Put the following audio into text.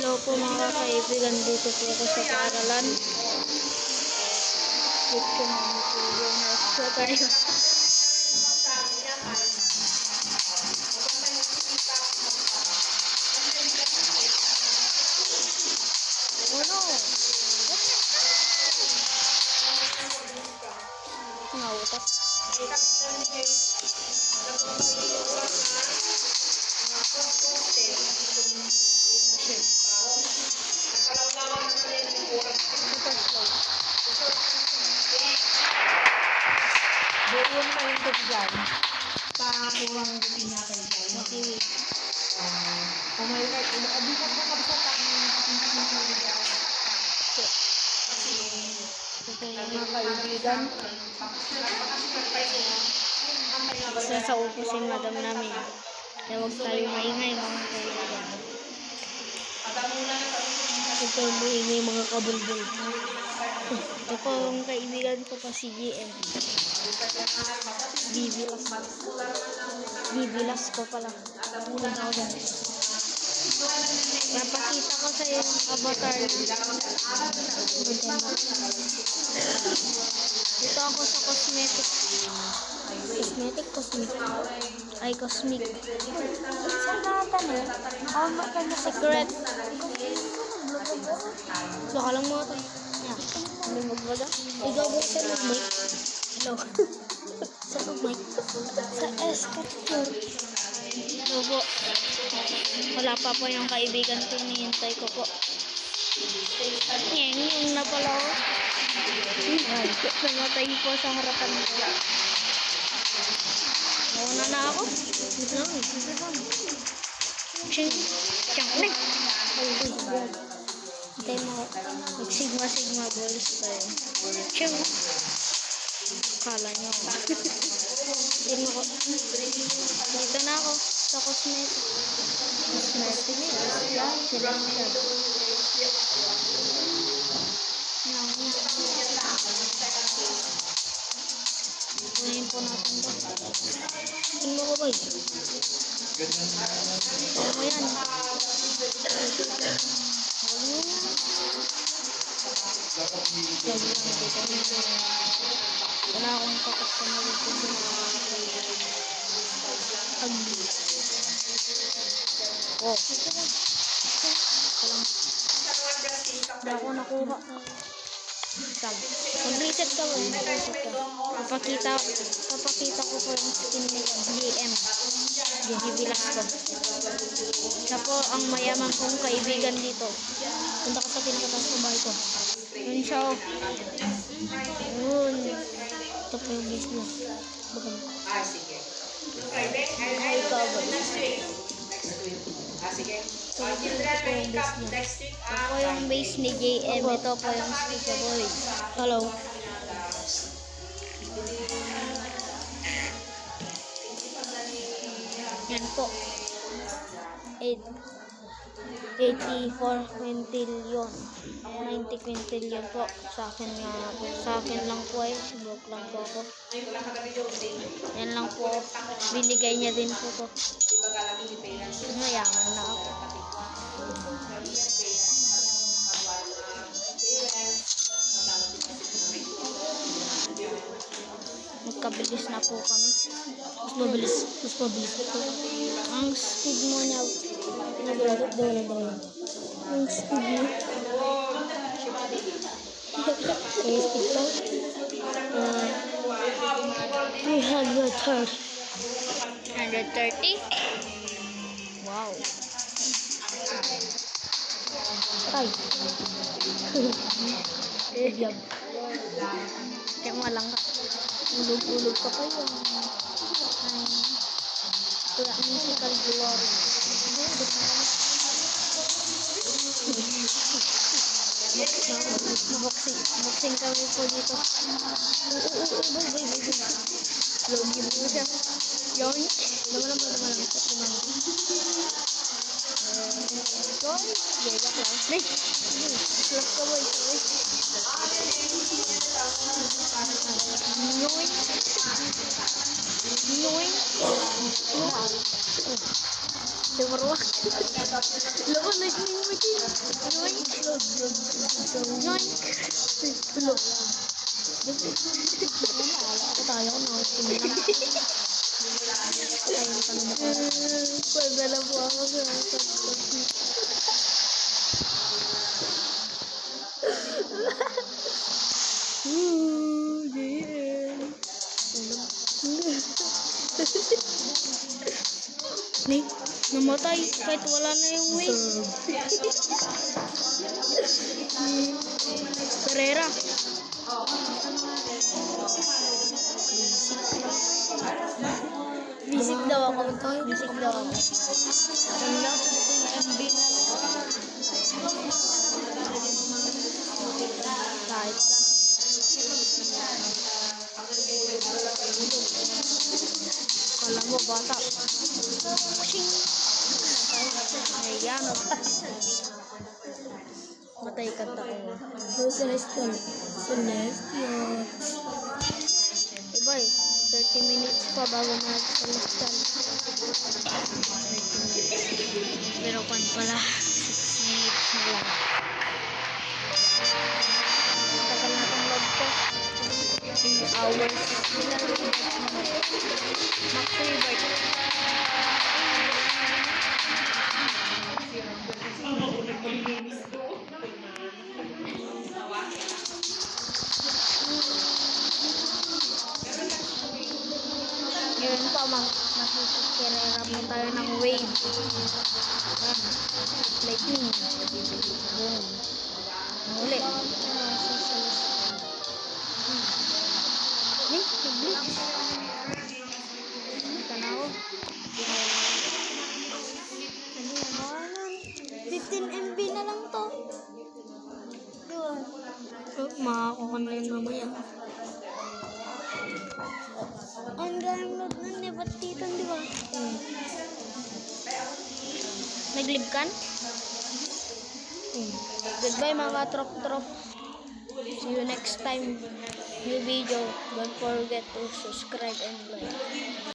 Hello po mga kaibigan, dito po ako sa paaralan. Dito namin po yung nasa tayo. Oh no! Nautak. Buong pa yung tip dyan. Pakulang pinatay dyan. Okay. Pumayag. Di ka ba kabsata ng Ito yung mga kaibigan. Isa sa upo si madam namin. Kaya huwag tayo maingay mga kaibigan. Huwag tayo maingay mga kabulbul. Ito po yung kaibigan ko pa si GM. Bibilas ko pala. Napakita ko sa iyo yung avatar. Dito ako sa cosmetic. Cosmetic. Ay, cosmic. Saan natin eh? Oh, mata na secret. Baka lang mo ito. Yan. Ano magbaga? Ikaw ba sa mag-mic? Hello. Sa mag-mic? Sa escature. Hello po. Wala pa po yung kaibigan ko. Hinihintay ko po. Yan, yung na pala ako. Ay, namatay po sa harapan ko. Nauna na ako. Wait lang. Siyempre. Hintay mo. Mag-sigma balls tayo. Siyempre. Kala nyo. Dito na ako. Sa cosmetic. Yan. Sila siya. Ngayon po natin ito. Tingnan mo ko ba? Ano yan? Wala akong takot sa mga oh. Wala ako nakuha. Mag-reset ka ba? Papakita ko po yung skin ni GM. Gigibilas ko. Siya po ang mayaman kong kaibigan dito. Punta ka sa pinakataas ng bahay ko. Yun siya o. Yun. Ito po yung base niya. Baga mo. Sige. Ay, cover. Sige. So, ito po yung base niya. Ito po yung base ni JM. Ito po yung sticker boy. Hello. Yan po. 84 quintillion. 90 quintillion po. Sa akin nga po. Sa akin lang po eh. Subok lang po ako. Yan lang po. Binigay niya din po to. Mayaman na ako. Magkabilis na po kami. Mas mabilis po. Ang speed mo niya. Daw. Ang speed mo. Ang speed ko. 330. 130? Wow. Ay. Vlog. Kaya malang ka. Ulog ka pa yun. Kaya musical glory. Boxing kami po dito. Logi mo siya. Yon. Dama lang. Yon. Gagak lang. Nih. Slap ka boy. Noy. Si Marwak. Loko na yung mati. Yoink. Yoink. Tulog. Ako tayo ko na. Kinilang. Ayun, tanong mo. Pwede na po ako sa Nih, namatay kahit wala na yung wave. Pereira. Bisik daw ako. Bisik daw ako. Wala ko ito yung MB na lang. Kahit na. Kala mo bata. Pushing. Ayan. Matay kanta ko. Celestial. Celestial. Diba 30 minutes pa bago mag-celestial. Pero pan pala 6 minutes na lang. Tagal na itong log ko. 3 hours. Max revert. Ngayon pa, nakikirera mo tayo ng wave. Lightning. Boom. Uli. Nag-blitz. Ika na ako. 15 MB na lang to. Diba? Makakuha na yun mamaya. Ang galing load nun, di ba titan, di ba? Nag-live kan? Goodbye mga trop-trop. See you next time. New video. Don't forget to subscribe and like.